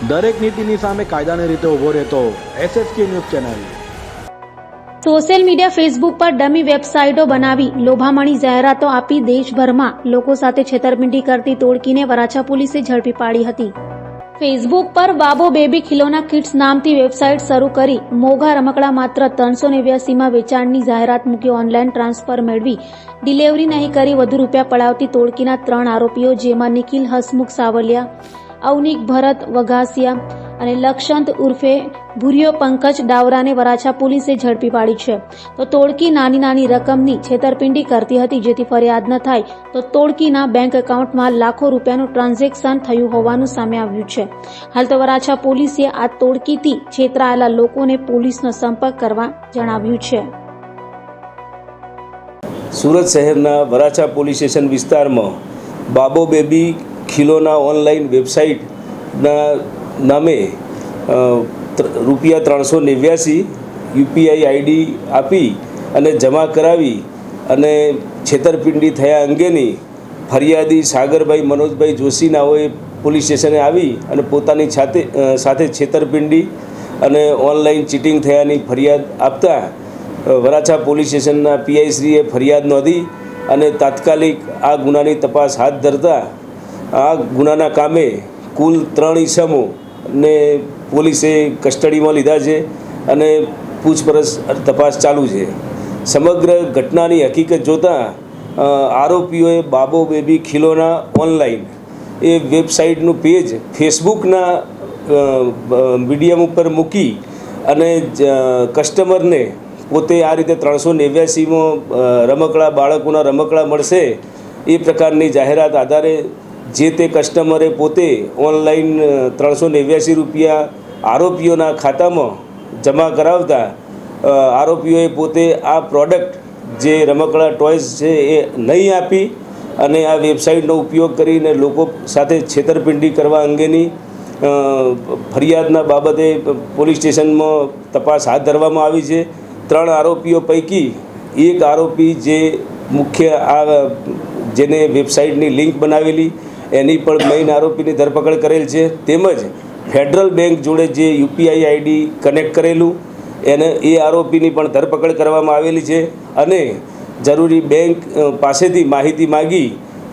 દરેક નીતિની સામે કાયદાની રીતે ઊભો રહેતો SSK news channel. Social media Facebook પર ડમી વેબસાઇટો બનાવી લોભામણી જાહેરાતો આપી દેશભરમાં લોકો સાથે છેતરપિંડી કરતી ટોળકીને વરાછા પોલીસે ઝડપી પાડી હતી। ફેસબુક પર બાબો બેબી ખિલોના કિડ્સ નામથી વેબસાઇટ શરૂ કરી મોંઘા રમકડા માત્ર 389 માં વેચાણની જાહેરાત મૂકી ઓનલાઈન ટ્રાન્સફર મેળવી ડિલિવરી નહીં કરી વધુ રૂપિયા પડાવતી ટોળકીના 3 આરોપીઓ જેમાં નિખિલ હસમુખ સાવલિયા, અવનિક ભરત વઘાસિયા અને લક્ષંત ઉર્ફે ભૂરિયો પંકજ ડાવરાને વરાછા પોલીસે ઝડપી પાડી છે। તો ટોળકી નાની નાની રકમની છેતરપિંડી કરતી હતી, જેથી ફરિયાદ ન થાય તો ટોળકીના બેંક એકાઉન્ટમાં લાખો રૂપિયાનું ટ્રાન્ઝેક્શન થયું હોવાનું સામે આવ્યું છે। હાલ તો વરાછા પોલીસે આ ટોળકીથી છેતરાયેલા લોકોને પોલીસનો સંપર્ક કરવા જણાવ્યું છે। સુરત શહેરના વરાછા પોલીસ સ્ટેશન વિસ્તારમાં બાબો બેબી ખિલોના ઓનલાઈન વેબસાઇટના નામે રૂપિયા 389 UPI ID આપી અને જમા કરાવી અને છેતરપિંડી થયા અંગેની ફરિયાદી સાગરભાઈ મનોજભાઈ જોશી નાઓએ પોલીસ સ્ટેશને આવી અને પોતાની સાથે છેતરપિંડી અને ઓનલાઈન ચીટિંગ થયાની ફરિયાદ આપતા વરાછા પોલીસ સ્ટેશનના PI શ્રીએ ફરિયાદ નોંધી અને તાત્કાલિક આ ગુનાની તપાસ હાથ ધરતા આ ગુનાના કામે કુલ 3 ઇસમોને પોલીસે કસ્ટડીમાં લીધા છે અને પૂછપરછ તપાસ ચાલુ છે। સમગ્ર ઘટનાની હકીકત જોતાં આરોપીઓએ બાબો બેબી ખિલોના ઓનલાઈન એ વેબસાઇટનું પેજ ફેસબુકના મીડિયમ ઉપર મૂકી અને કસ્ટમરને પોતે આ રીતે 389માં રમકડા બાળકોના રમકડા મળશે એ પ્રકારની જાહેરાત આધારે જે તે કસ્ટમરે પોતે ઓનલાઈન 389 રૂપિયા આરોપીઓના ખાતામાં જમા કરાવતા આરોપીઓએ પોતે આ પ્રોડક્ટ જે રમકડા ટોયઝ છે એ નહીં આપી અને આ વેબસાઇટનો ઉપયોગ કરીને લોકો સાથે છેતરપિંડી કરવા અંગેની ફરિયાદના બાબતે પોલીસ સ્ટેશનમાં તપાસ હાથ ધરવામાં આવી છે। 3 આરોપીઓ પૈકી એક આરોપી જે મુખ્ય આ જેને વેબસાઇટની લિંક બનાવેલી એની પણ મેઇન આરોપીની ધરપકડ કરેલ છે, તેમજ ફેડરલ બેંક જોડે જે UPI ID કનેક્ટ કરેલું એ આરોપીની પણ ધરપકડ કરવામાં આવેલી છે અને જરૂરી બેંક પાસેથી માહિતી માગી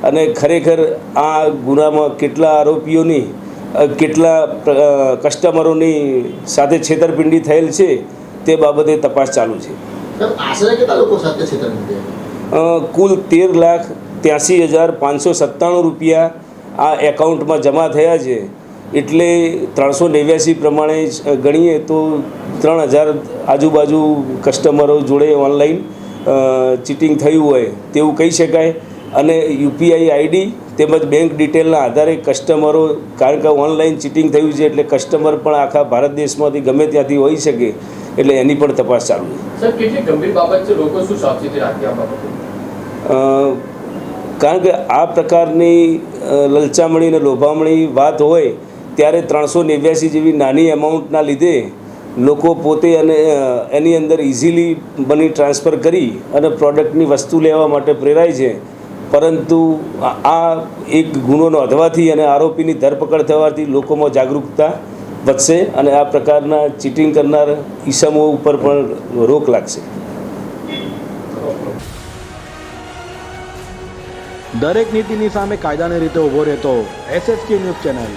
અને ખરેખર આ ગુનામાં કેટલા આરોપીઓની કેટલા કસ્ટમરોની સાથે છેતરપિંડી થયેલ છે તે બાબતે તપાસ ચાલુ છે। કુલ 13,83,597 રૂપિયા આ એકાઉન્ટમાં જમા થયા છે, એટલે 389 પ્રમાણે ગણીએ તો 3,000 આજુબાજુ કસ્ટમરો જોડે ઓનલાઈન ચીટિંગ થયું હોય તેવું કહી શકાય। અને UPI ID તેમજ બેંક ડિટેલના આધારે કસ્ટમરો, કારણ કે ઓનલાઈન ચીટિંગ થયું છે એટલે કસ્ટમર પણ આખા ભારત દેશમાંથી ગમે ત્યાંથી હોઈ શકે, એટલે એની પણ તપાસ ચાલુ છે। સર, કેટલી ગંભીર બાબત છે, લોકો શું સાવચેતી રાખી આ બાબતે? કારણ કે આ પ્રકારની લલચામણી અને લોભામણી વાત હોય ત્યારે 389 જેવી નાની એમાઉન્ટના લીધે લોકો પોતે અને એની અંદર ઇઝીલી મની ટ્રાન્સફર કરી અને પ્રોડક્ટની વસ્તુ લેવા માટે પ્રેરાય છે, પરંતુ આ એક ગુનો નોંધવાથી અને આરોપીની ધરપકડ થવાથી લોકોમાં જાગૃતતા વધશે અને આ પ્રકારના ચીટિંગ કરનાર ઈસમો ઉપર પણ રોક લાગશે। દરેક નીતિની સામે કાયદાની રીતે ઊભો રહેતો SSK ન્યૂઝ ચેનલ।